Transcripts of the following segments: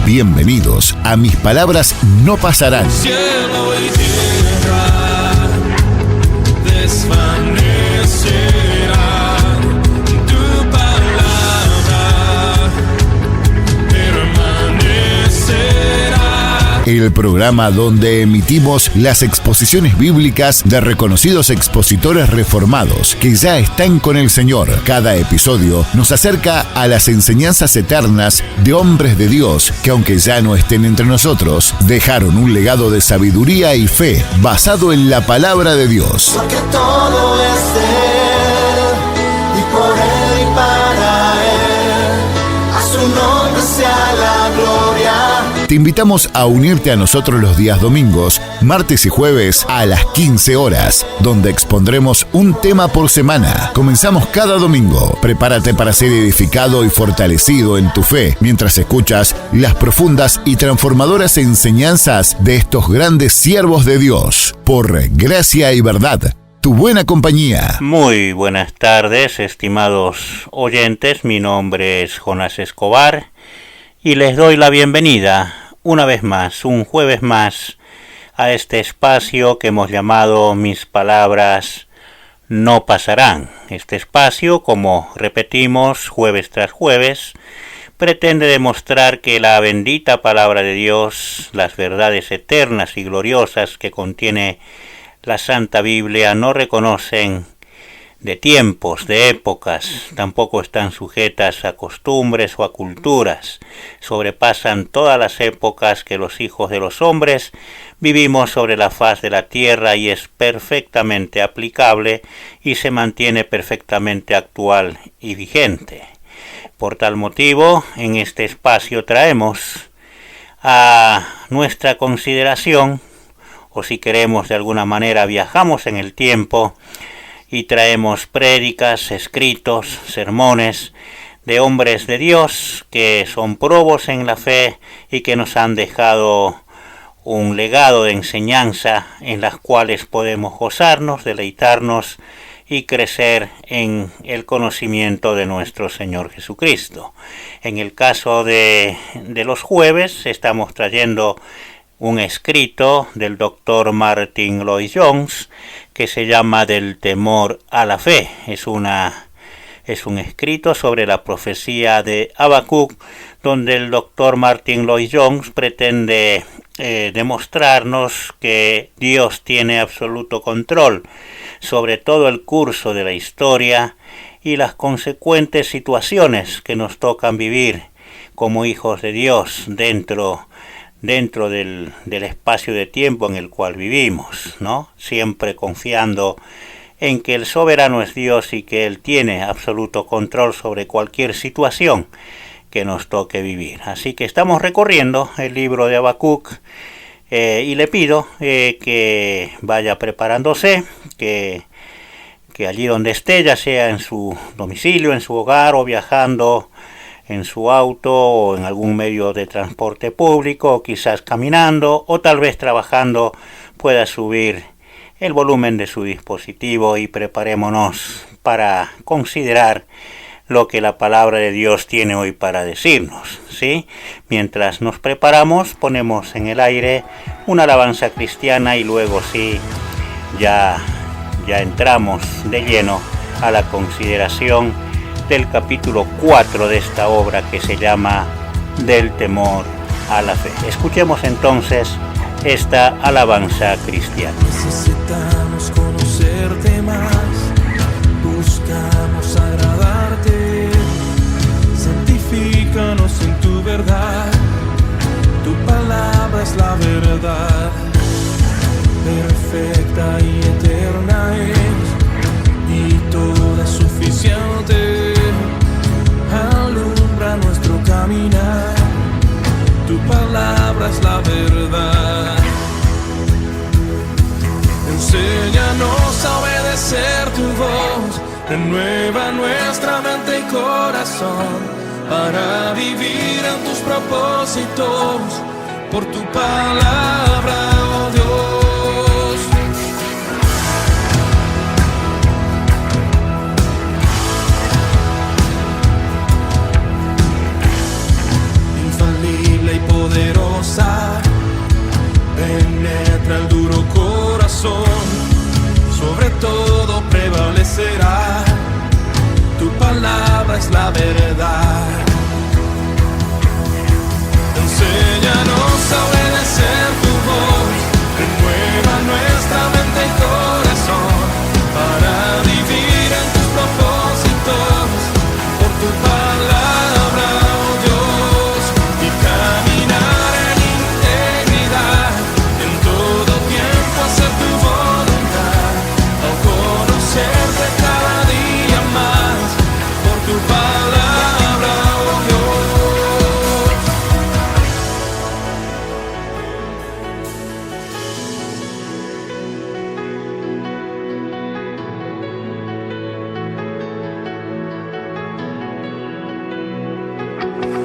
Bienvenidos a Mis Palabras No Pasarán. Cielo y tierra desvanecerán, tu palabra permanecerá. El programa donde emitimos las exposiciones bíblicas de reconocidos expositores reformados que ya están con el Señor. Cada episodio nos acerca a las enseñanzas eternas de hombres de Dios que, aunque ya no estén entre nosotros, dejaron un legado de sabiduría y fe basado en la palabra de Dios. Porque todo es de Él, y por Él y para Él, a su nombre sea la gloria. Te invitamos a unirte a nosotros los días domingos, martes y jueves a las 15 horas, donde expondremos un tema por semana. Comenzamos cada domingo. Prepárate para ser edificado y fortalecido en tu fe mientras escuchas las profundas y transformadoras enseñanzas de estos grandes siervos de Dios. Por gracia y verdad, tu buena compañía. Muy buenas tardes, estimados oyentes. Mi nombre es Jonás Escobar y les doy la bienvenida una vez más, un jueves más, a este espacio que hemos llamado Mis Palabras No Pasarán. Este espacio, como repetimos jueves tras jueves, pretende demostrar que la bendita palabra de Dios, las verdades eternas y gloriosas que contiene la Santa Biblia, no reconocen de tiempos, de épocas, tampoco están sujetas a costumbres o a culturas, sobrepasan todas las épocas que los hijos de los hombres vivimos sobre la faz de la tierra y es perfectamente aplicable y se mantiene perfectamente actual y vigente. Por tal motivo, en este espacio traemos a nuestra consideración, o si queremos de alguna manera viajamos en el tiempo, y traemos prédicas, escritos, sermones de hombres de Dios que son probos en la fe y que nos han dejado un legado de enseñanza en las cuales podemos gozarnos, deleitarnos y crecer en el conocimiento de nuestro Señor Jesucristo. En el caso de los jueves estamos trayendo un escrito del doctor Martyn Lloyd-Jones que se llama Del temor a la fe. Es un escrito sobre la profecía de Habacuc, donde el doctor Martyn Lloyd-Jones pretende demostrarnos que Dios tiene absoluto control sobre todo el curso de la historia y las consecuentes situaciones que nos tocan vivir como hijos de Dios dentro del espacio de tiempo en el cual vivimos, ¿no? Siempre confiando en que el soberano es Dios y que Él tiene absoluto control sobre cualquier situación que nos toque vivir. Así que estamos recorriendo el libro de Habacuc y le pido que vaya preparándose, que allí donde esté, ya sea en su domicilio, en su hogar o viajando en su auto o en algún medio de transporte público, o quizás caminando o tal vez trabajando, pueda subir el volumen de su dispositivo y preparémonos para considerar lo que la palabra de Dios tiene hoy para decirnos, ¿sí? Mientras nos preparamos, ponemos en el aire una alabanza cristiana y luego sí, ya entramos de lleno a la consideración del capítulo 4 de esta obra que se llama Del temor a la fe. Escuchemos entonces esta alabanza cristiana. Necesitamos conocerte más, buscamos agradarte, santifícanos en tu verdad, tu palabra es la verdad, perfecta y eterna es, y toda es suficiente. Alumbra nuestro caminar, tu palabra es la verdad. Enséñanos a obedecer tu voz, renueva nuestra mente y corazón, para vivir en tus propósitos, por tu palabra, oh Dios. Infalible y poderoso es la verdad. Enséñanos a obedecer tu voz, renueva nuestra mente y corazón para vivir en tus propósitos, por tu palabra, oh Dios, y caminar en integridad, en todo tiempo hacer tu voluntad, al conocerte cada día más, por tu palabra, oh Dios.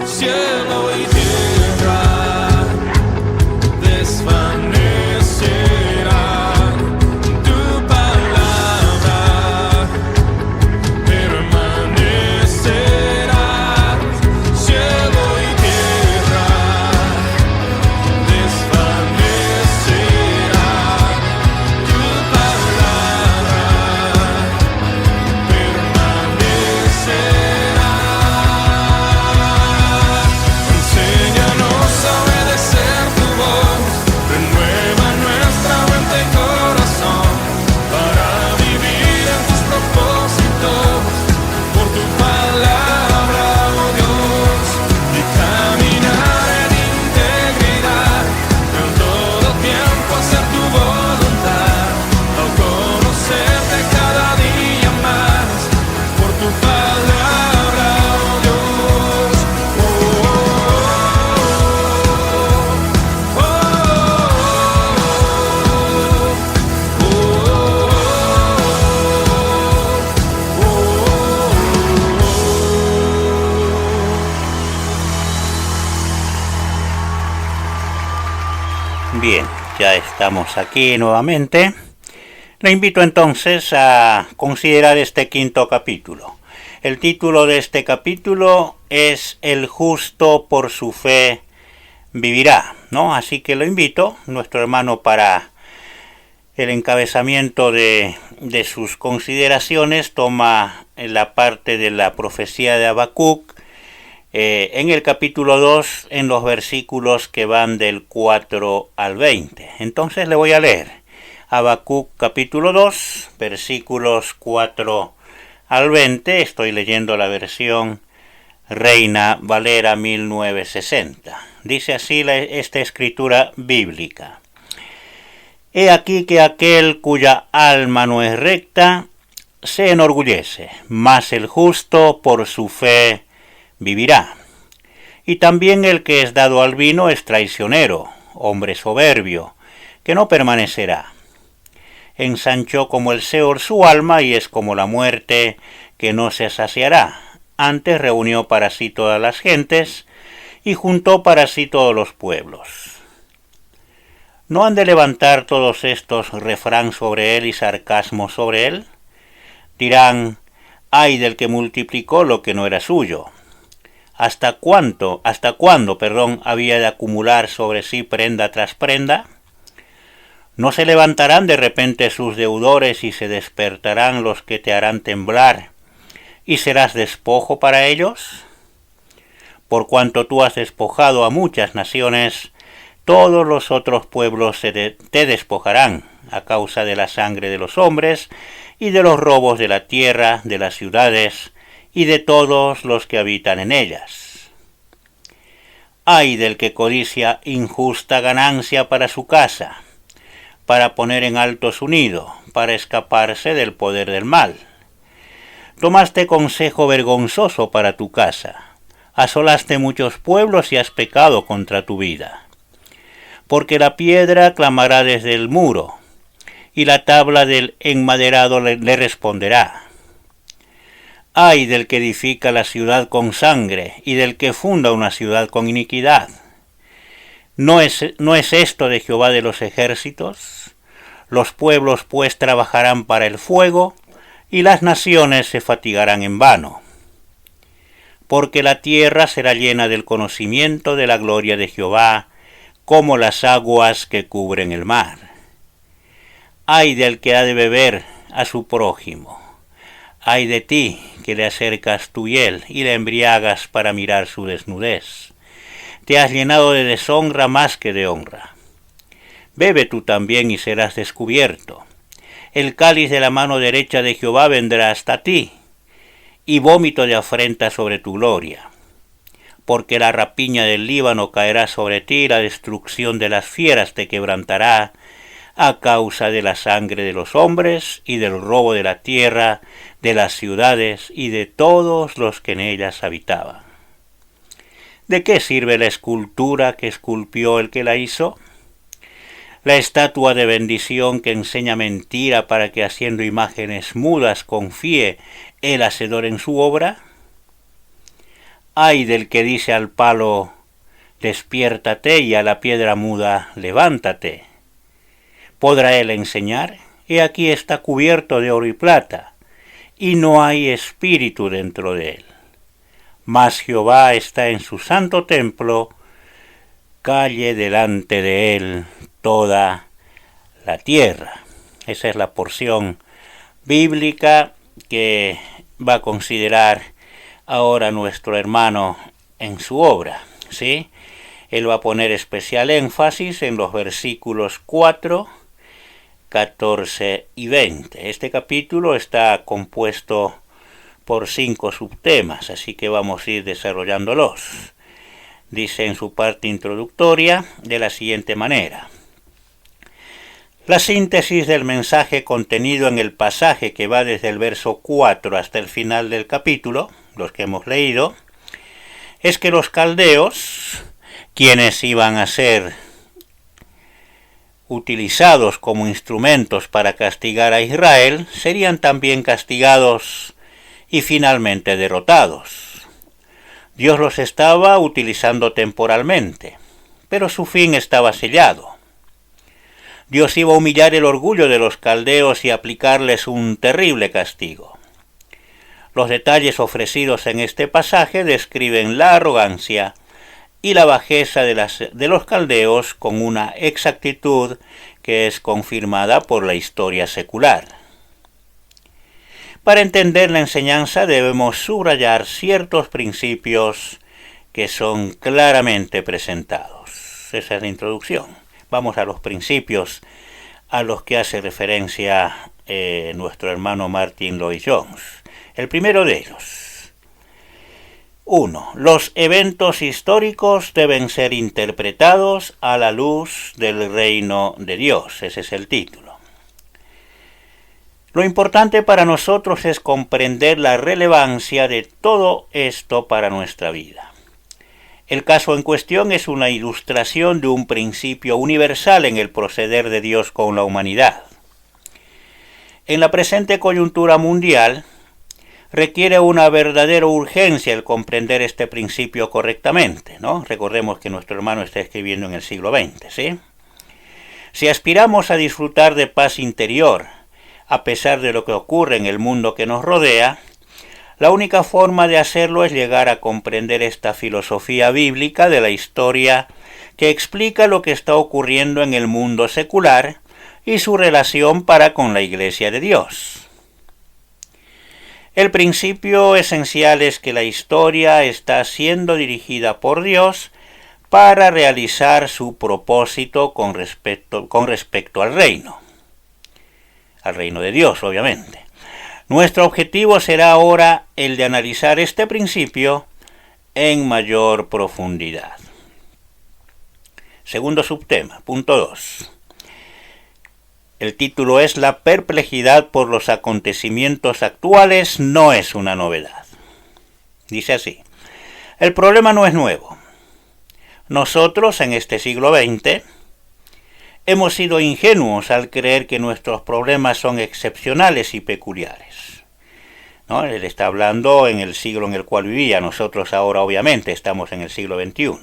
Cielo y tierra desvanecerán, tu palabra permanecerá. Cielo y tierra desvanecerán, tu palabra permanecerá. Enséñanos a obedecer tu voz, renueva nuestra mente y corazón para vivir en tus propósitos, por tu palabra, oh Dios, y caminar en integridad, en todo tiempo hacer tu voluntad, al conocerte cada día más, por tu palabra, oh Dios. Bien, ya estamos aquí nuevamente. Le invito entonces a considerar este quinto capítulo. El título de este capítulo es El justo por su fe vivirá, ¿no? Así que lo invito, nuestro hermano, para el encabezamiento de sus consideraciones, toma la parte de la profecía de Habacuc, en el capítulo 2, en los versículos que van del 4 al 20. Entonces le voy a leer Habacuc capítulo 2, versículos 4 al 20. Estoy leyendo la versión Reina Valera 1960. Dice así esta escritura bíblica: He aquí que aquel cuya alma no es recta se enorgullece, mas el justo por su fe vivirá. Y también el que es dado al vino es traicionero, hombre soberbio, que no permanecerá. Ensanchó como el Seol su alma, y es como la muerte, que no se saciará. Antes reunió para sí todas las gentes, y juntó para sí todos los pueblos. ¿No han de levantar todos estos refrán sobre él y sarcasmo sobre él? Dirán: ay del que multiplicó lo que no era suyo. ¿Hasta cuándo, había de acumular sobre sí prenda tras prenda? ¿No se levantarán de repente sus deudores y se despertarán los que te harán temblar, y serás despojo para ellos? Por cuanto tú has despojado a muchas naciones, todos los otros pueblos te despojarán a causa de la sangre de los hombres y de los robos de la tierra, de las ciudades y de todos los que habitan en ellas. Ay del que codicia injusta ganancia para su casa, para poner en alto su nido, para escaparse del poder del mal. Tomaste consejo vergonzoso para tu casa, asolaste muchos pueblos y has pecado contra tu vida. Porque la piedra clamará desde el muro, y la tabla del enmaderado le responderá. Ay del que edifica la ciudad con sangre, y del que funda una ciudad con iniquidad. ¿No es esto de Jehová de los ejércitos? Los pueblos pues trabajarán para el fuego, y las naciones se fatigarán en vano. Porque la tierra será llena del conocimiento de la gloria de Jehová, como las aguas que cubren el mar. Ay del que ha de beber a su prójimo. Ay de ti, que le acercas tu hiel y le embriagas para mirar su desnudez. Te has llenado de deshonra más que de honra. Bebe tú también y serás descubierto. El cáliz de la mano derecha de Jehová vendrá hasta ti, y vómito de afrenta sobre tu gloria. Porque la rapiña del Líbano caerá sobre ti, y la destrucción de las fieras te quebrantará, a causa de la sangre de los hombres y del robo de la tierra, de las ciudades y de todos los que en ellas habitaban. ¿De qué sirve la escultura que esculpió el que la hizo? La estatua de bendición que enseña mentira para que haciendo imágenes mudas confíe el hacedor en su obra. Ay del que dice al palo, despiértate, y a la piedra muda, levántate. ¿Podrá él enseñar? He aquí está cubierto de oro y plata, y no hay espíritu dentro de él. Mas Jehová está en su santo templo, calle delante de él toda la tierra. Esa es la porción bíblica que va a considerar ahora nuestro hermano en su obra, ¿sí? Él va a poner especial énfasis en los versículos 4, 14 y 20. Este capítulo está compuesto por 5 subtemas, así que vamos a ir desarrollándolos. Dice en su parte introductoria de la siguiente manera: la síntesis del mensaje contenido en el pasaje que va desde el verso 4 hasta el final del capítulo, los que hemos leído, es que los caldeos, quienes iban a ser utilizados como instrumentos para castigar a Israel, serían también castigados y finalmente derrotados. Dios los estaba utilizando temporalmente, pero su fin estaba sellado. Dios iba a humillar el orgullo de los caldeos y aplicarles un terrible castigo. Los detalles ofrecidos en este pasaje describen la arrogancia y la bajeza de los caldeos con una exactitud que es confirmada por la historia secular. Para entender la enseñanza debemos subrayar ciertos principios que son claramente presentados. Esa es la introducción. Vamos a los principios a los que hace referencia nuestro hermano Martin Lloyd-Jones. El primero de ellos. 1. Los eventos históricos deben ser interpretados a la luz del reino de Dios. Ese es el título. Lo importante para nosotros es comprender la relevancia de todo esto para nuestra vida. El caso en cuestión es una ilustración de un principio universal en el proceder de Dios con la humanidad. En la presente coyuntura mundial, requiere una verdadera urgencia el comprender este principio correctamente, ¿no? Recordemos que nuestro hermano está escribiendo en el siglo XX, ¿sí? Si aspiramos a disfrutar de paz interior, a pesar de lo que ocurre en el mundo que nos rodea, la única forma de hacerlo es llegar a comprender esta filosofía bíblica de la historia que explica lo que está ocurriendo en el mundo secular y su relación para con la Iglesia de Dios. El principio esencial es que la historia está siendo dirigida por Dios para realizar su propósito con respecto al reino de Dios, obviamente. Nuestro objetivo será ahora el de analizar este principio en mayor profundidad. Segundo subtema, punto 2. El título es La perplejidad por los acontecimientos actuales no es una novedad. Dice así: el problema no es nuevo. Nosotros en este siglo XX hemos sido ingenuos al creer que nuestros problemas son excepcionales y peculiares, ¿no? Él está hablando en el siglo en el cual vivía. Nosotros ahora obviamente estamos en el siglo XXI.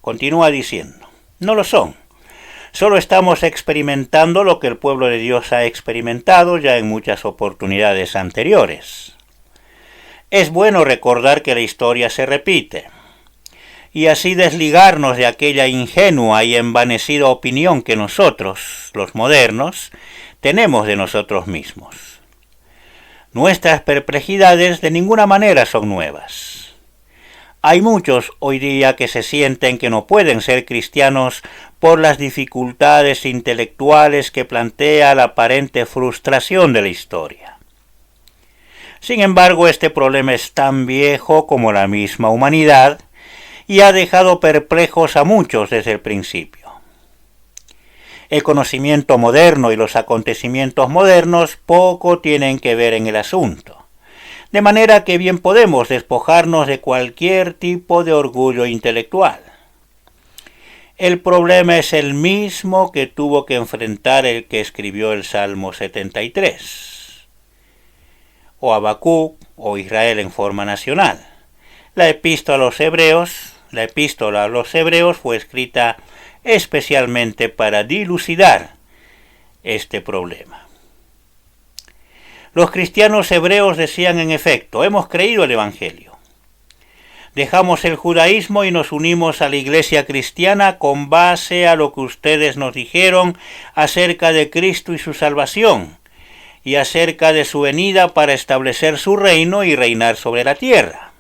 Continúa diciendo: no lo son. Solo estamos experimentando lo que el pueblo de Dios ha experimentado ya en muchas oportunidades anteriores. Es bueno recordar que la historia se repite, y así desligarnos de aquella ingenua y envanecida opinión que nosotros, los modernos, tenemos de nosotros mismos. Nuestras perplejidades de ninguna manera son nuevas. Hay muchos hoy día que se sienten que no pueden ser cristianos por las dificultades intelectuales que plantea la aparente frustración de la historia. Sin embargo, este problema es tan viejo como la misma humanidad y ha dejado perplejos a muchos desde el principio. El conocimiento moderno y los acontecimientos modernos poco tienen que ver en el asunto, de manera que bien podemos despojarnos de cualquier tipo de orgullo intelectual. El problema es el mismo que tuvo que enfrentar el que escribió el Salmo 73, o Habacuc, o Israel en forma nacional. La epístola a los hebreos fue escrita especialmente para dilucidar este problema. Los cristianos hebreos decían en efecto: hemos creído el Evangelio. Dejamos el judaísmo y nos unimos a la iglesia cristiana con base a lo que ustedes nos dijeron acerca de Cristo y su salvación, y acerca de su venida para establecer su reino y reinar sobre la tierra.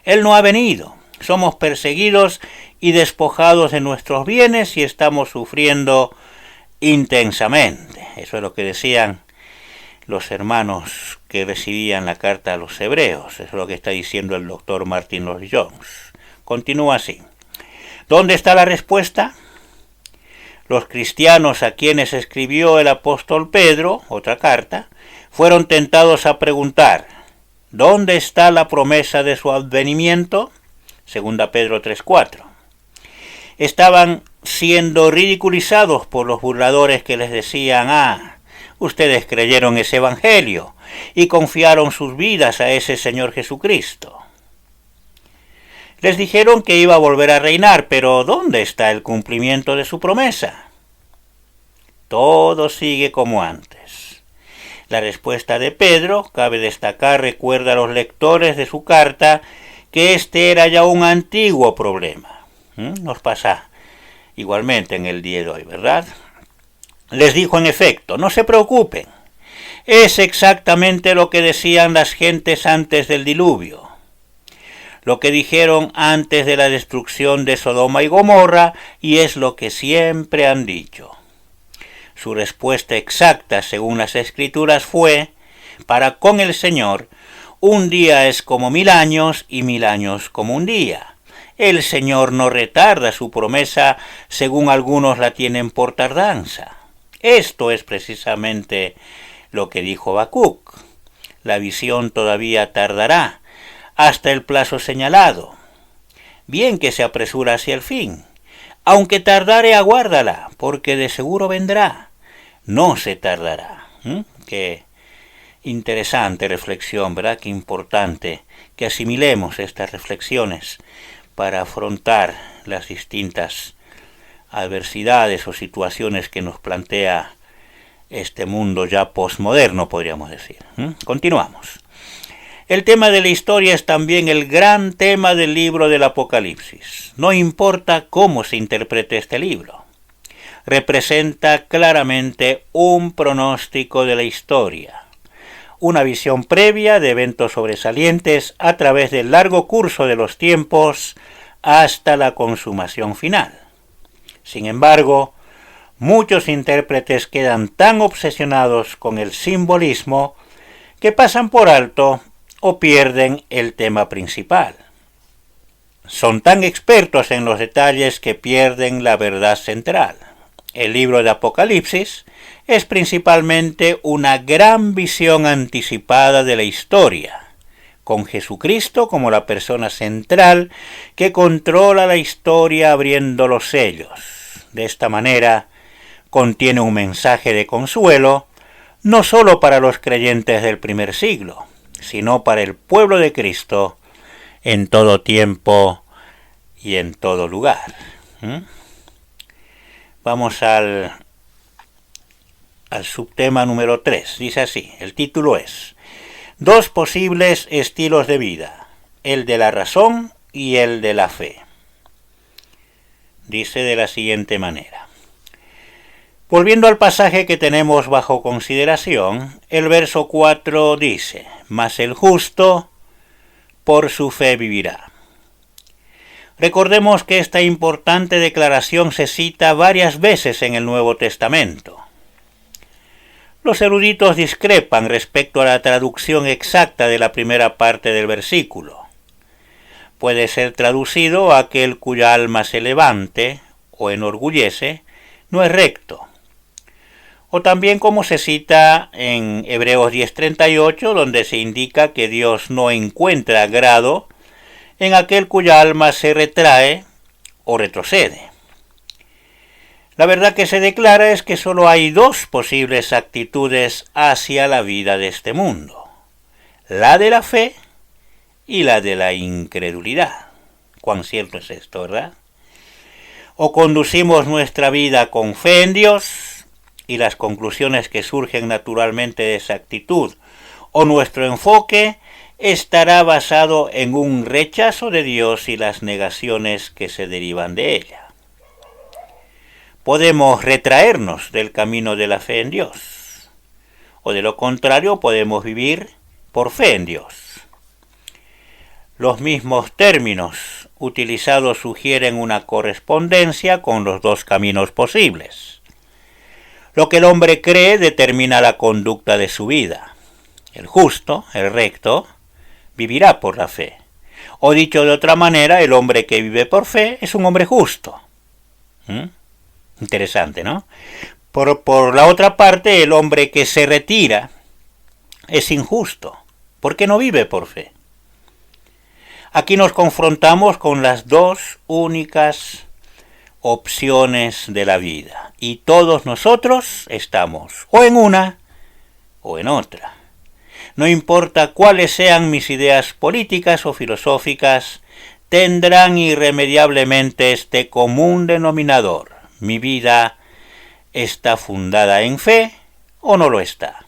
Él no ha venido. Somos perseguidos y despojados de nuestros bienes y estamos sufriendo intensamente. Eso es lo que decían los hermanos que recibían la carta a los hebreos. Eso es lo que está diciendo el doctor Martin Lloyd-Jones. Continúa así. ¿Dónde está la respuesta? Los cristianos a quienes escribió el apóstol Pedro, otra carta, fueron tentados a preguntar: ¿dónde está la promesa de su advenimiento? 2 Pedro 3:4. Estaban siendo ridiculizados por los burladores que les decían: ustedes creyeron ese evangelio y confiaron sus vidas a ese Señor Jesucristo. Les dijeron que iba a volver a reinar, pero ¿dónde está el cumplimiento de su promesa? Todo sigue como antes. La respuesta de Pedro, cabe destacar, recuerda a los lectores de su carta que este era ya un antiguo problema. Nos pasa igualmente en el día de hoy, ¿verdad? Les dijo en efecto: no se preocupen, es exactamente lo que decían las gentes antes del diluvio, lo que dijeron antes de la destrucción de Sodoma y Gomorra, y es lo que siempre han dicho. Su respuesta exacta, según las Escrituras, fue: para con el Señor, un día es como 1000 años y 1000 años como un día. El Señor no retarda su promesa, según algunos la tienen por tardanza. Esto es precisamente lo que dijo Habacuc. La visión todavía tardará hasta el plazo señalado. Bien que se apresura hacia el fin. Aunque tardare, aguárdala, porque de seguro vendrá. No se tardará. Qué interesante reflexión, ¿verdad? Qué importante que asimilemos estas reflexiones para afrontar las distintas adversidades o situaciones que nos plantea este mundo ya posmoderno, podríamos decir. Continuamos. El tema de la historia es también el gran tema del libro del Apocalipsis. No importa cómo se interprete este libro. Representa claramente un pronóstico de la historia, una visión previa de eventos sobresalientes a través del largo curso de los tiempos hasta la consumación final. Sin embargo, muchos intérpretes quedan tan obsesionados con el simbolismo que pasan por alto o pierden el tema principal. Son tan expertos en los detalles que pierden la verdad central. El libro de Apocalipsis es principalmente una gran visión anticipada de la historia, con Jesucristo como la persona central que controla la historia abriendo los sellos. De esta manera, contiene un mensaje de consuelo, no solo para los creyentes del primer siglo, sino para el pueblo de Cristo en todo tiempo y en todo lugar. Vamos al subtema número 3. Dice así, el título es: dos posibles estilos de vida, el de la razón y el de la fe. Dice de la siguiente manera: Volviendo al pasaje que tenemos bajo consideración, el verso 4 dice: «Mas el justo por su fe vivirá». Recordemos que esta importante declaración se cita varias veces en el Nuevo Testamento. Los eruditos discrepan respecto a la traducción exacta de la primera parte del versículo. Puede ser traducido: aquel cuya alma se levante o enorgullece no es recto. O también como se cita en Hebreos 10:38, donde se indica que Dios no encuentra agrado en aquel cuya alma se retrae o retrocede. La verdad que se declara es que solo hay dos posibles actitudes hacia la vida de este mundo: la de la fe y la de la incredulidad. Cuán cierto es esto, ¿verdad? O conducimos nuestra vida con fe en Dios, y las conclusiones que surgen naturalmente de esa actitud, o nuestro enfoque estará basado en un rechazo de Dios y las negaciones que se derivan de ella. Podemos retraernos del camino de la fe en Dios, o de lo contrario podemos vivir por fe en Dios. Los mismos términos utilizados sugieren una correspondencia con los dos caminos posibles. Lo que el hombre cree determina la conducta de su vida. El justo, el recto, vivirá por la fe. O dicho de otra manera, el hombre que vive por fe es un hombre justo. Interesante, ¿no? Por la otra parte, el hombre que se retira es injusto, porque no vive por fe. Aquí nos confrontamos con las dos únicas opciones de la vida, y todos nosotros estamos o en una o en otra. No importa cuáles sean mis ideas políticas o filosóficas, tendrán irremediablemente este común denominador: mi vida está fundada en fe o no lo está.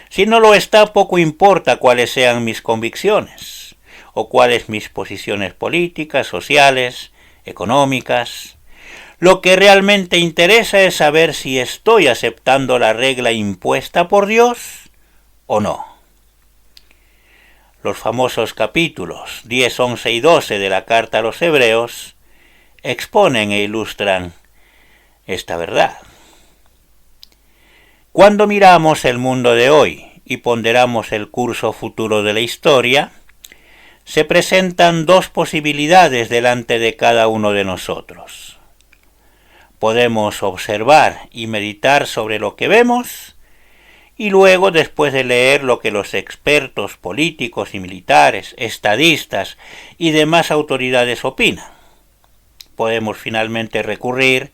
Si no lo está, poco importa cuáles sean mis convicciones o cuáles mis posiciones políticas, sociales, económicas. Lo que realmente interesa es saber si estoy aceptando la regla impuesta por Dios o no. Los famosos capítulos 10, 11 y 12 de la carta a los Hebreos exponen e ilustran esta verdad. Cuando miramos el mundo de hoy y ponderamos el curso futuro de la historia, se presentan dos posibilidades delante de cada uno de nosotros. Podemos observar y meditar sobre lo que vemos, y luego, después de leer lo que los expertos políticos y militares, estadistas y demás autoridades opinan, podemos finalmente recurrir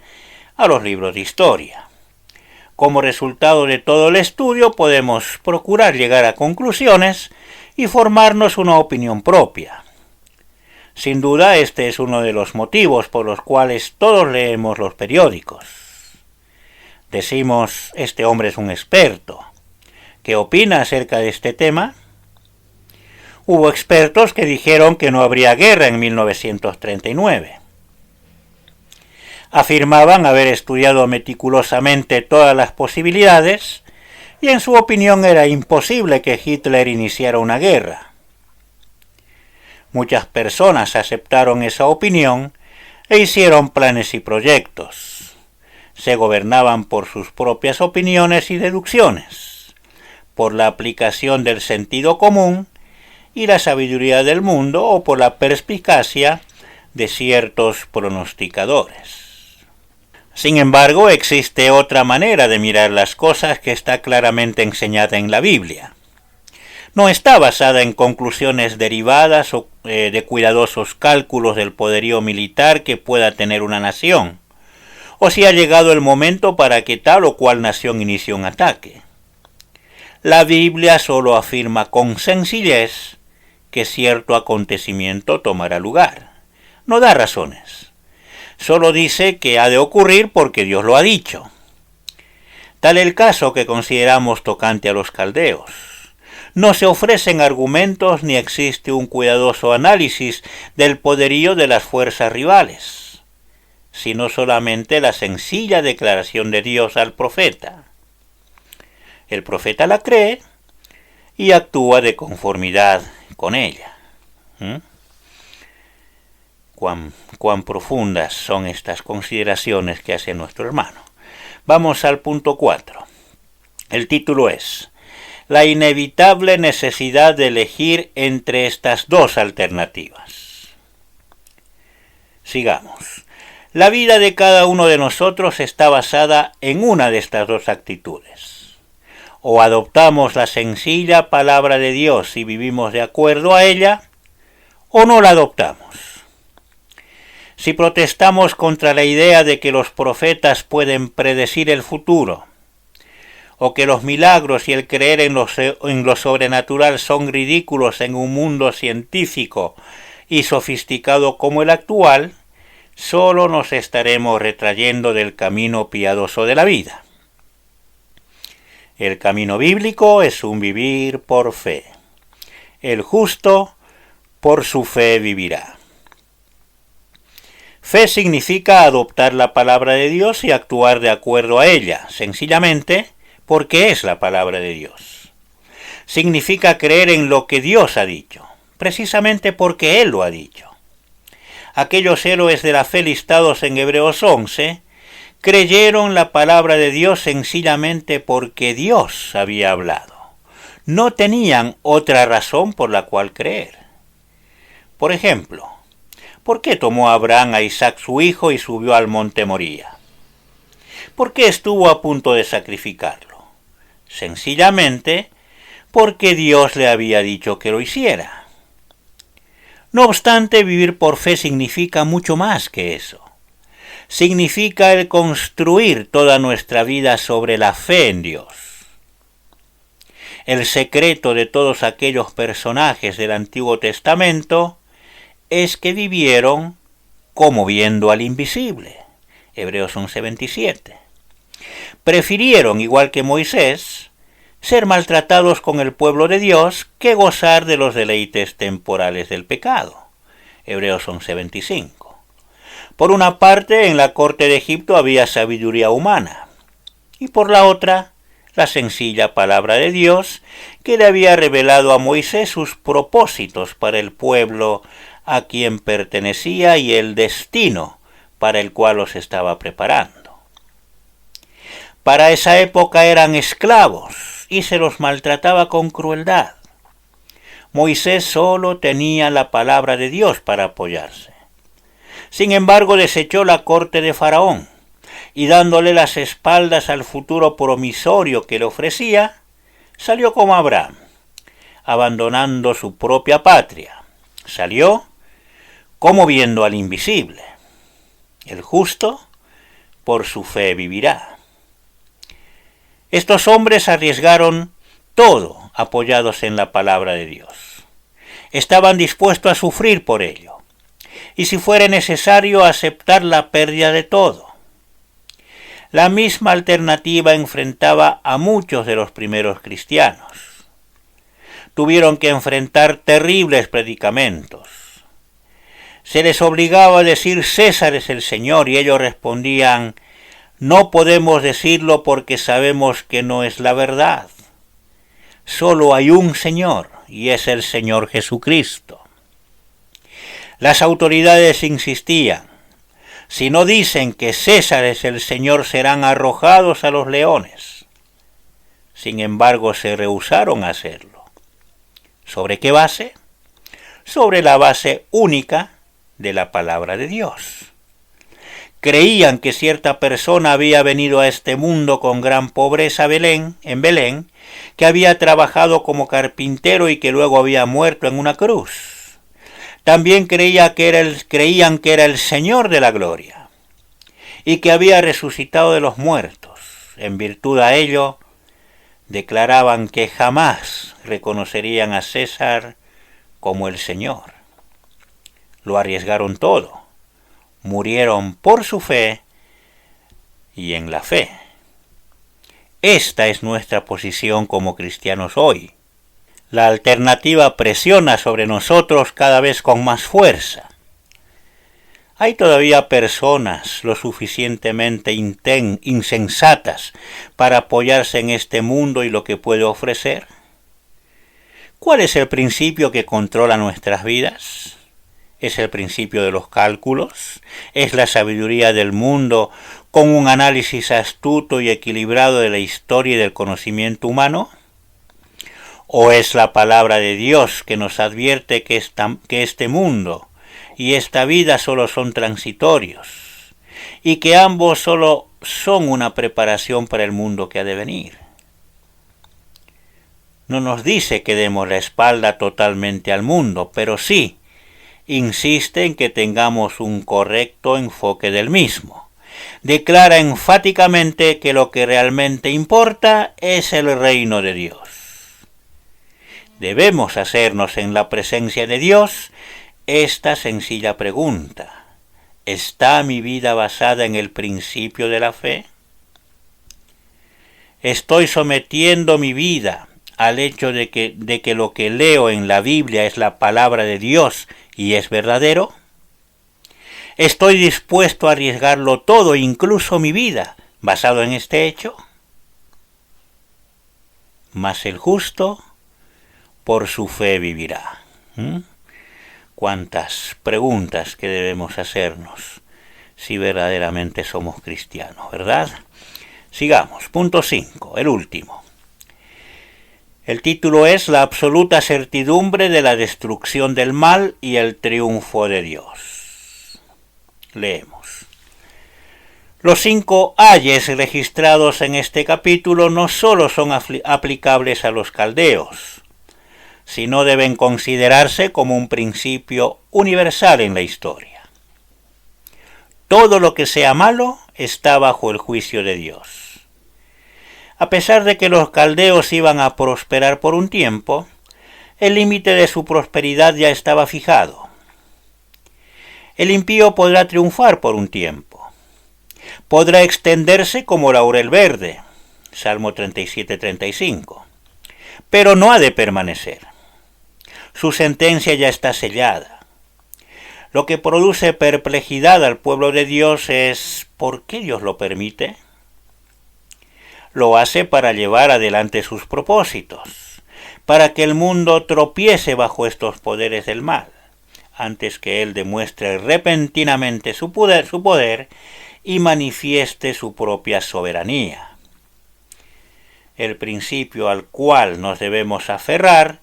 a los libros de historia. Como resultado de todo el estudio, podemos procurar llegar a conclusiones y formarnos una opinión propia. Sin duda, este es uno de los motivos por los cuales todos leemos los periódicos. Decimos: este hombre es un experto. ¿Qué opina acerca de este tema? Hubo expertos que dijeron que no habría guerra en 1939. Afirmaban haber estudiado meticulosamente todas las posibilidades y en su opinión era imposible que Hitler iniciara una guerra. Muchas personas aceptaron esa opinión e hicieron planes y proyectos. Se gobernaban por sus propias opiniones y deducciones, por la aplicación del sentido común y la sabiduría del mundo o por la perspicacia de ciertos pronosticadores. Sin embargo, existe otra manera de mirar las cosas que está claramente enseñada en la Biblia. No está basada en conclusiones derivadas o de cuidadosos cálculos del poderío militar que pueda tener una nación, o si ha llegado el momento para que tal o cual nación inicie un ataque. La Biblia solo afirma con sencillez que cierto acontecimiento tomará lugar. No da razones. Solo dice que ha de ocurrir porque Dios lo ha dicho. Tal el caso que consideramos tocante a los caldeos. No se ofrecen argumentos ni existe un cuidadoso análisis del poderío de las fuerzas rivales. sino solamente la sencilla declaración de Dios al profeta. El profeta la cree y actúa de conformidad con ella. Cuán profundas son estas consideraciones que hace nuestro hermano. Vamos al punto 4. El título es La inevitable necesidad de elegir entre estas dos alternativas. Sigamos. La vida de cada uno de nosotros está basada en una de estas dos actitudes. O adoptamos la sencilla palabra de Dios y vivimos de acuerdo a ella, o no la adoptamos. Si protestamos contra la idea de que los profetas pueden predecir el futuro, o que los milagros y el creer en lo sobrenatural son ridículos en un mundo científico y sofisticado como el actual, solo nos estaremos retrayendo del camino piadoso de la vida. El camino bíblico es un vivir por fe. El justo por su fe vivirá. Fe significa adoptar la palabra de Dios y actuar de acuerdo a ella, sencillamente porque es la palabra de Dios. Significa creer en lo que Dios ha dicho, precisamente porque Él lo ha dicho. Aquellos héroes de la fe listados en Hebreos 11 creyeron la palabra de Dios sencillamente porque Dios había hablado. No tenían otra razón por la cual creer. Por ejemplo, ¿por qué tomó Abraham a Isaac su hijo y subió al monte Moría? ¿Por qué estuvo a punto de sacrificarlo? Sencillamente porque Dios le había dicho que lo hiciera. No obstante, vivir por fe significa mucho más que eso. Significa el construir toda nuestra vida sobre la fe en Dios. El secreto de todos aquellos personajes del Antiguo Testamento es que vivieron como viendo al invisible. Hebreos 11:27. Prefirieron, igual que Moisés, ser maltratados con el pueblo de Dios que gozar de los deleites temporales del pecado. Hebreos 11:25. Por una parte, en la corte de Egipto había sabiduría humana, y por la otra, la sencilla palabra de Dios que le había revelado a Moisés sus propósitos para el pueblo a quien pertenecía y el destino para el cual los estaba preparando. Para esa época eran esclavos y se los maltrataba con crueldad. Moisés solo tenía la palabra de Dios para apoyarse. Sin embargo, desechó la corte de Faraón y dándole las espaldas al futuro promisorio que le ofrecía, salió como Abraham, abandonando su propia patria. Salió como viendo al invisible. El justo por su fe vivirá. Estos hombres arriesgaron todo apoyados en la palabra de Dios. Estaban dispuestos a sufrir por ello, y si fuera necesario aceptar la pérdida de todo. La misma alternativa enfrentaba a muchos de los primeros cristianos. Tuvieron que enfrentar terribles predicamentos. Se les obligaba a decir César es el Señor y ellos respondían no podemos decirlo porque sabemos que no es la verdad. Solo hay un Señor y es el Señor Jesucristo. Las autoridades insistían, si no dicen que César es el Señor serán arrojados a los leones. Sin embargo, se rehusaron a hacerlo. ¿Sobre qué base? Sobre la base única de la palabra de Dios. Creían que cierta persona había venido a este mundo con gran pobreza en Belén, que había trabajado como carpintero y que luego había muerto en una cruz. También creían que era el Señor de la gloria y que había resucitado de los muertos. En virtud a ello, declaraban que jamás reconocerían a César como el Señor. Lo arriesgaron todo. Murieron por su fe y en la fe. Esta es nuestra posición como cristianos hoy. La alternativa presiona sobre nosotros cada vez con más fuerza. Hay todavía personas lo suficientemente insensatas para apoyarse en este mundo y lo que puede ofrecer. ¿Cuál es el principio que controla nuestras vidas? ¿Es el principio de los cálculos? ¿Es la sabiduría del mundo con un análisis astuto y equilibrado de la historia y del conocimiento humano? ¿O es la palabra de Dios que nos advierte que este mundo y esta vida solo son transitorios y que ambos solo son una preparación para el mundo que ha de venir? No nos dice que demos la espalda totalmente al mundo, pero sí insiste en que tengamos un correcto enfoque del mismo. Declara enfáticamente que lo que realmente importa es el reino de Dios. Debemos hacernos en la presencia de Dios esta sencilla pregunta: ¿está mi vida basada en el principio de la fe? ¿Estoy sometiendo mi vida al hecho de que lo que leo en la Biblia es la palabra de Dios y es verdadero? ¿Estoy dispuesto a arriesgarlo todo, incluso mi vida, basado en este hecho? Mas el justo por su fe vivirá. Cuántas preguntas que debemos hacernos si verdaderamente somos cristianos, ¿verdad? Sigamos. Punto 5, el último. El título es La absoluta certidumbre de la destrucción del mal y el triunfo de Dios. Leemos. Los 5 ayes registrados en este capítulo no solo son aplicables a los caldeos, sino deben considerarse como un principio universal en la historia. Todo lo que sea malo está bajo el juicio de Dios. A pesar de que los caldeos iban a prosperar por un tiempo, el límite de su prosperidad ya estaba fijado. El impío podrá triunfar por un tiempo. Podrá extenderse como laurel verde, Salmo 37-35, pero no ha de permanecer. Su sentencia ya está sellada. Lo que produce perplejidad al pueblo de Dios es ¿por qué Dios lo permite? Lo hace para llevar adelante sus propósitos, para que el mundo tropiece bajo estos poderes del mal, antes que Él demuestre repentinamente su poder y manifieste su propia soberanía. El principio al cual nos debemos aferrar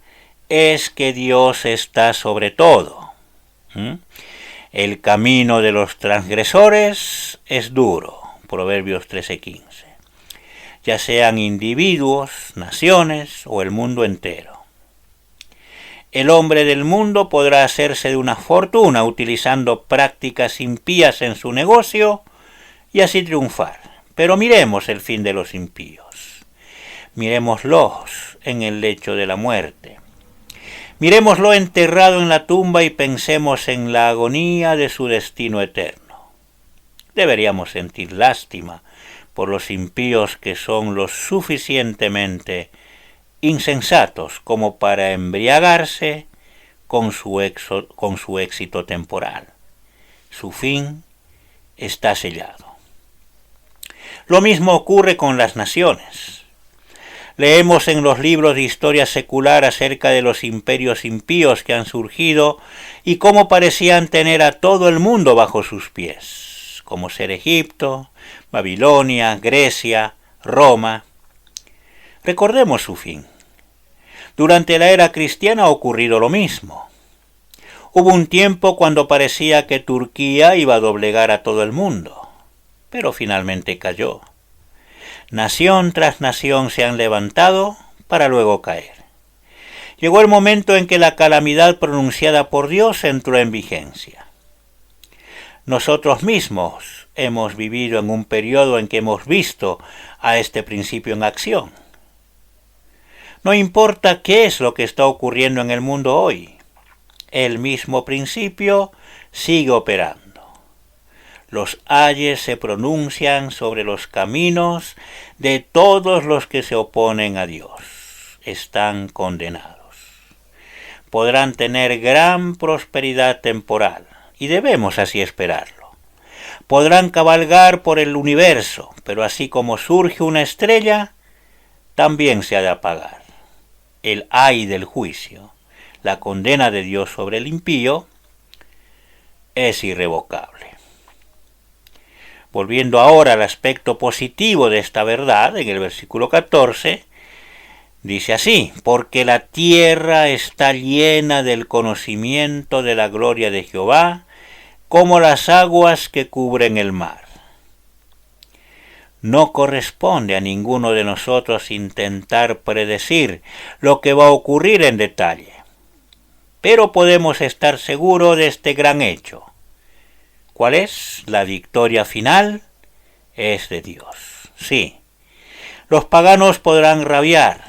es que Dios está sobre todo. El camino de los transgresores es duro, Proverbios 13:15. Ya sean individuos, naciones o el mundo entero. El hombre del mundo podrá hacerse de una fortuna utilizando prácticas impías en su negocio y así triunfar. Pero miremos el fin de los impíos. Miremoslos en el lecho de la muerte. Miremoslo enterrado en la tumba y pensemos en la agonía de su destino eterno. Deberíamos sentir lástima por los impíos que son lo suficientemente insensatos como para embriagarse con su éxito temporal. Su fin está sellado. Lo mismo ocurre con las naciones. Leemos en los libros de historia secular acerca de los imperios impíos que han surgido y cómo parecían tener a todo el mundo bajo sus pies, como ser Egipto, Babilonia, Grecia, Roma. Recordemos su fin. Durante la era cristiana ha ocurrido lo mismo. Hubo un tiempo cuando parecía que Turquía iba a doblegar a todo el mundo, pero finalmente cayó. Nación tras nación se han levantado para luego caer. Llegó el momento en que la calamidad pronunciada por Dios entró en vigencia. Nosotros mismos hemos vivido en un periodo en que hemos visto a este principio en acción. No importa qué es lo que está ocurriendo en el mundo hoy, el mismo principio sigue operando. Los ayes se pronuncian sobre los caminos de todos los que se oponen a Dios. Están condenados. Podrán tener gran prosperidad temporal y debemos así esperarlo. Podrán cabalgar por el universo, pero así como surge una estrella, también se ha de apagar. El ay del juicio, la condena de Dios sobre el impío, es irrevocable. Volviendo ahora al aspecto positivo de esta verdad, en el versículo 14, dice así: porque la tierra está llena del conocimiento de la gloria de Jehová, como las aguas que cubren el mar. No corresponde a ninguno de nosotros intentar predecir lo que va a ocurrir en detalle, pero podemos estar seguros de este gran hecho. ¿Cuál es? La victoria final es de Dios. Sí, los paganos podrán rabiar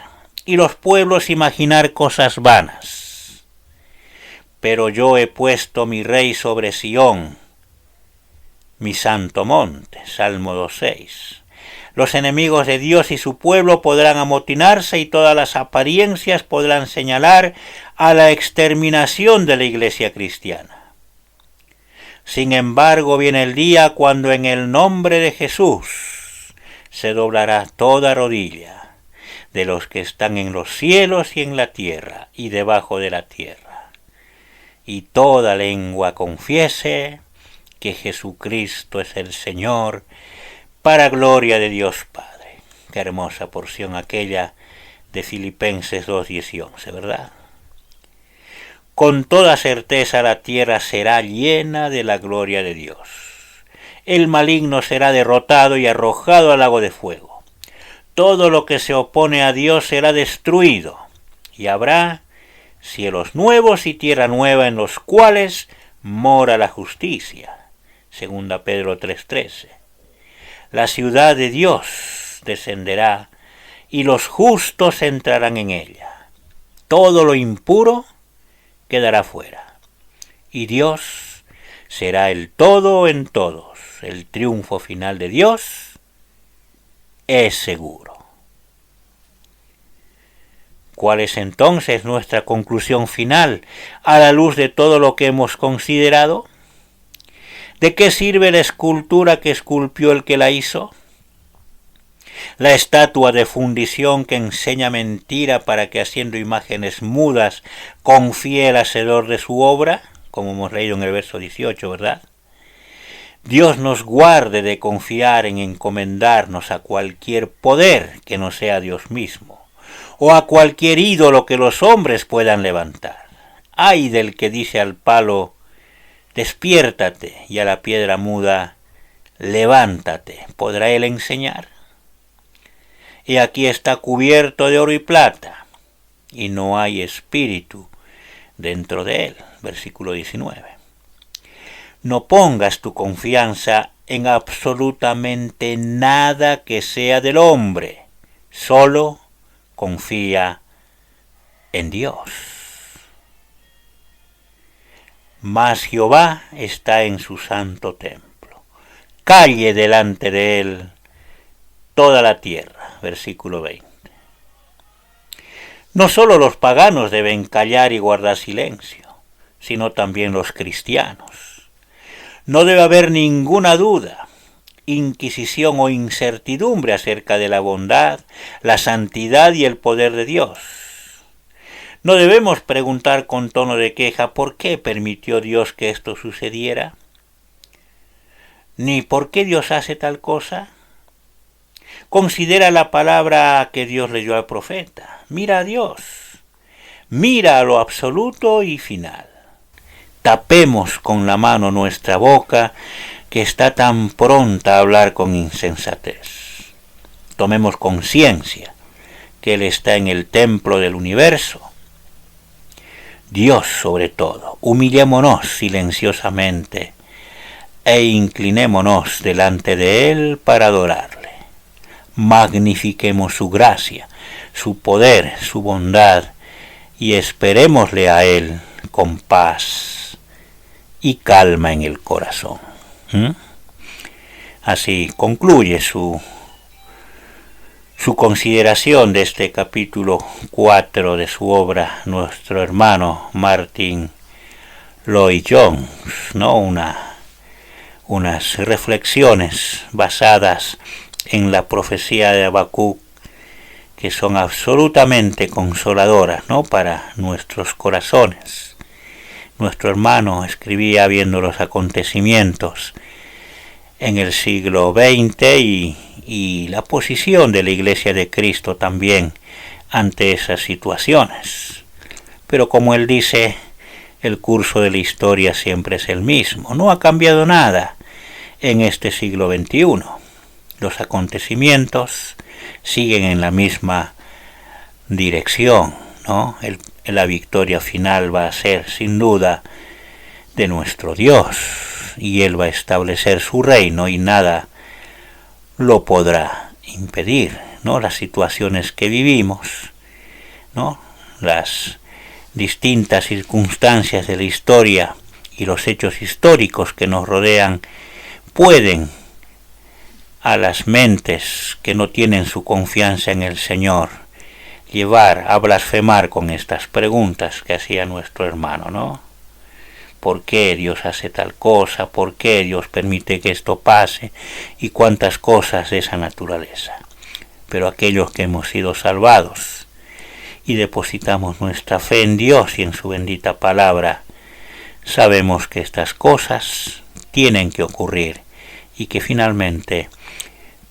y los pueblos imaginar cosas vanas. Pero yo he puesto mi rey sobre Sión, mi santo monte. Salmo 2:6. Los enemigos de Dios y su pueblo podrán amotinarse y todas las apariencias podrán señalar a la exterminación de la iglesia cristiana. Sin embargo, viene el día cuando en el nombre de Jesús se doblará toda rodilla de los que están en los cielos y en la tierra y debajo de la tierra, y toda lengua confiese que Jesucristo es el Señor, para gloria de Dios Padre. Qué hermosa porción aquella de Filipenses 2:10 y 11, ¿verdad? Con toda certeza la tierra será llena de la gloria de Dios. El maligno será derrotado y arrojado al lago de fuego. Todo lo que se opone a Dios será destruido, y habrá cielos nuevos y tierra nueva en los cuales mora la justicia. Segunda Pedro 3:13. La ciudad de Dios descenderá y los justos entrarán en ella. Todo lo impuro quedará fuera, y Dios será el todo en todos. El triunfo final de Dios es seguro. ¿Cuál es entonces nuestra conclusión final a la luz de todo lo que hemos considerado? ¿De qué sirve la escultura que esculpió el que la hizo? La estatua de fundición que enseña mentira para que haciendo imágenes mudas confíe el hacedor de su obra, como hemos leído en el verso 18, ¿verdad? Dios nos guarde de confiar en encomendarnos a cualquier poder que no sea Dios mismo, o a cualquier ídolo que los hombres puedan levantar. Ay del que dice al palo: despiértate, y a la piedra muda: levántate. ¿Podrá él enseñar? Y aquí está cubierto de oro y plata, y no hay espíritu dentro de él. Versículo 19. No pongas tu confianza en absolutamente nada que sea del hombre, solo confía en Dios. Mas Jehová está en su santo templo. Calle delante de él toda la tierra. Versículo 20. No solo los paganos deben callar y guardar silencio, sino también los cristianos. No debe haber ninguna duda, inquisición o incertidumbre acerca de la bondad, la santidad y el poder de Dios. No debemos preguntar con tono de queja ¿por qué permitió Dios que esto sucediera? Ni ¿por qué Dios hace tal cosa? Considera la palabra que Dios le dio al profeta. Mira a Dios. Mira a lo absoluto y final. Tapemos con la mano nuestra boca, que está tan pronta a hablar con insensatez. Tomemos conciencia que Él está en el templo del universo. Dios sobre todo, humillémonos silenciosamente e inclinémonos delante de Él para adorarle. Magnifiquemos su gracia, su poder, su bondad, y esperémosle a Él con paz y calma en el corazón. Así concluye su consideración de este capítulo 4 de su obra nuestro hermano Martin Lloyd Jones, ¿no? Unas reflexiones basadas en la profecía de Habacuc que son absolutamente consoladoras, ¿no? Para nuestros corazones. Nuestro hermano escribía viendo los acontecimientos en el siglo XX y la posición de la Iglesia de Cristo también ante esas situaciones. Pero como él dice, el curso de la historia siempre es el mismo, no ha cambiado nada en este siglo XXI. Los acontecimientos siguen en la misma dirección, ¿no? La victoria final va a ser sin duda de nuestro Dios, y Él va a establecer su reino y nada lo podrá impedir, ¿no? Las situaciones que vivimos, ¿no? Las distintas circunstancias de la historia y los hechos históricos que nos rodean pueden a las mentes que no tienen su confianza en el Señor llevar a blasfemar con estas preguntas que hacía nuestro hermano, ¿no? ¿Por qué Dios hace tal cosa? ¿Por qué Dios permite que esto pase? Y cuántas cosas de esa naturaleza. Pero aquellos que hemos sido salvados y depositamos nuestra fe en Dios y en su bendita palabra, sabemos que estas cosas tienen que ocurrir y que finalmente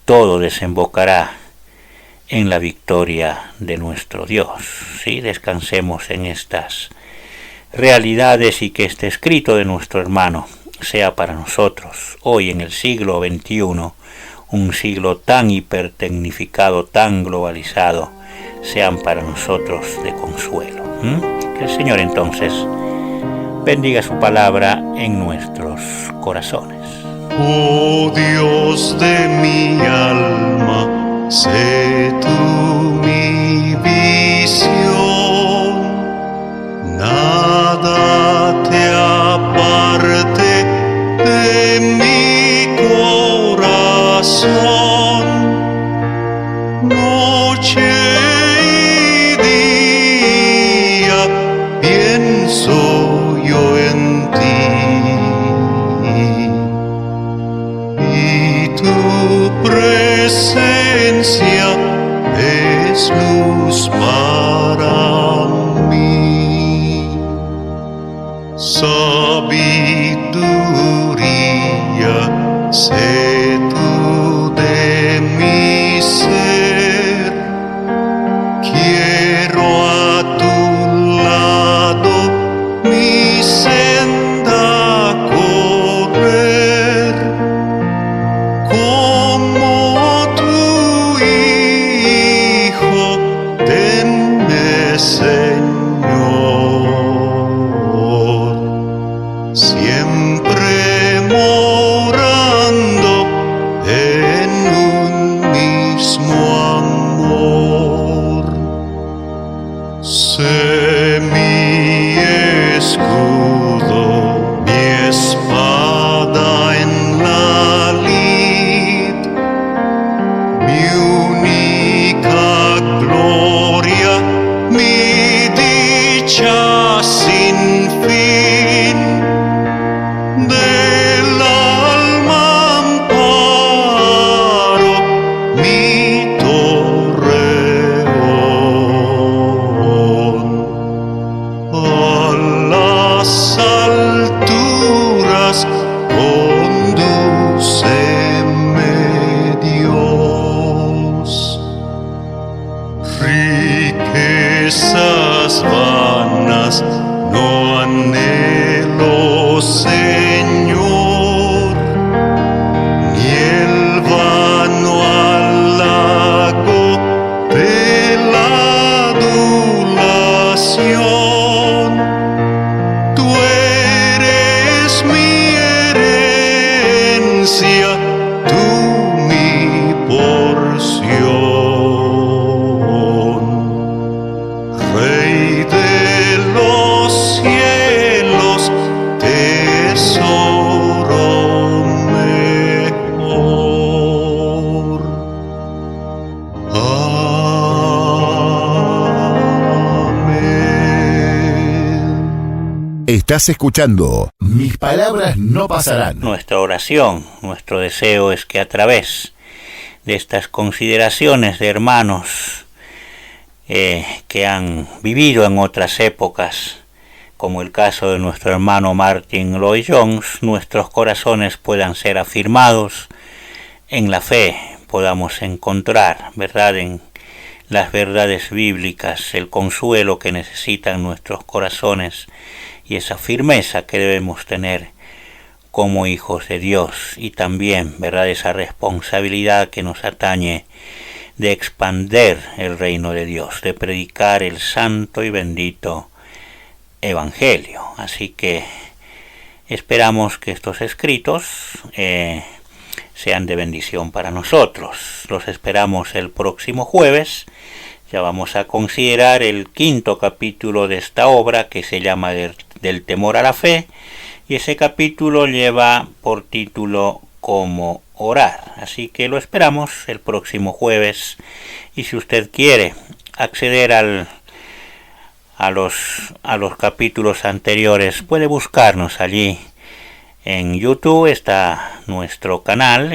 todo desembocará en la victoria de nuestro Dios. ¿Sí? Descansemos en estas realidades y que este escrito de nuestro hermano sea para nosotros, hoy en el siglo XXI, un siglo tan hipertecnificado, tan globalizado, sean para nosotros de consuelo. Que el Señor entonces bendiga su palabra en nuestros corazones. Oh Dios de mi alma, sé tú mi visión, nada te aparte de mi corazón, noche y día pienso yo en ti. Tu presencia es luz para mí, sabiduría, sé tú de mi ser, quiero a tu lado mi senda correr. Como tu Hijo, tenme, Señor, siempre morando en un mismo amor. Sé mi escudo, mi espada en la lid, mi única gloria, mi dicha sin fin, del alma amparo, mi torreón. A las alturas condúceme, Dios. Riquezas vanas no anhelo, Señor, ni el vano halago de la adulación. Tú eres mi herencia, tú mi porción. Rey de los cielos, tesoro mejor. Amén. Estás escuchando Mis Palabras No Pasarán. Nuestra oración, nuestro deseo es que a través de estas consideraciones de hermanos que han vivido en otras épocas, como el caso de nuestro hermano Martyn Lloyd-Jones, nuestros corazones puedan ser afirmados en la fe, podamos encontrar, ¿verdad?, en las verdades bíblicas, el consuelo que necesitan nuestros corazones y esa firmeza que debemos tener como hijos de Dios, y también, ¿verdad?, esa responsabilidad que nos atañe de expander el reino de Dios, de predicar el santo y bendito Evangelio. Así que esperamos que estos escritos sean de bendición para nosotros. Los esperamos el próximo jueves. Ya vamos a considerar el 5º capítulo de esta obra, que se llama Del temor a la fe, y ese capítulo lleva por título Cómo orar. Así que lo esperamos el próximo jueves, y si usted quiere acceder a los capítulos anteriores, puede buscarnos allí en YouTube. Está nuestro canal,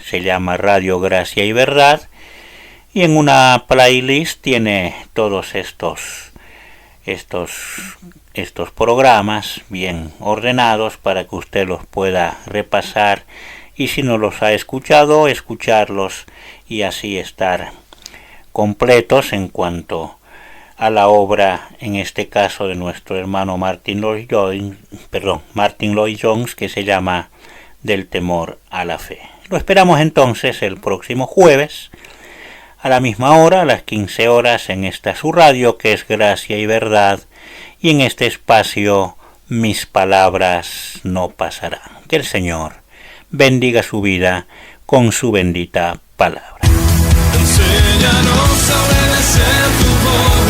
se llama Radio Gracia y Verdad, y en una playlist tiene todos estos programas bien ordenados para que usted los pueda repasar, y si no los ha escuchado, escucharlos y así estar completos en cuanto a la obra, en este caso de nuestro hermano Martyn Lloyd-Jones, que se llama Del temor a la fe. Lo esperamos entonces el próximo jueves a la misma hora, a las 15 horas, en esta su radio, que es Gracia y Verdad, y en este espacio Mis Palabras No Pasarán. Que el Señor bendiga su vida con su bendita palabra. Enséñanos a obedecer tu voz,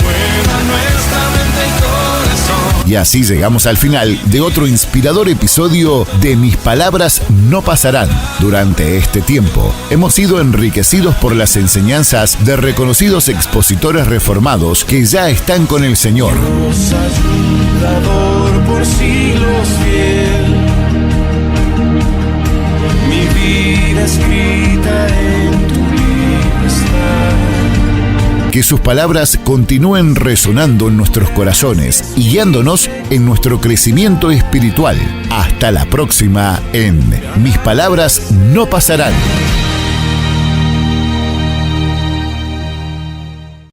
renueva nuestra mente y corazón. Y así llegamos al final de otro inspirador episodio de Mis Palabras No Pasarán. Durante este tiempo hemos sido enriquecidos por las enseñanzas de reconocidos expositores reformados que ya están con el Señor. Dios ayudador por siglos fiel, mi vida escrita en tu libro está. Que sus palabras continúen resonando en nuestros corazones y guiándonos en nuestro crecimiento espiritual. Hasta la próxima en Mis Palabras No Pasarán.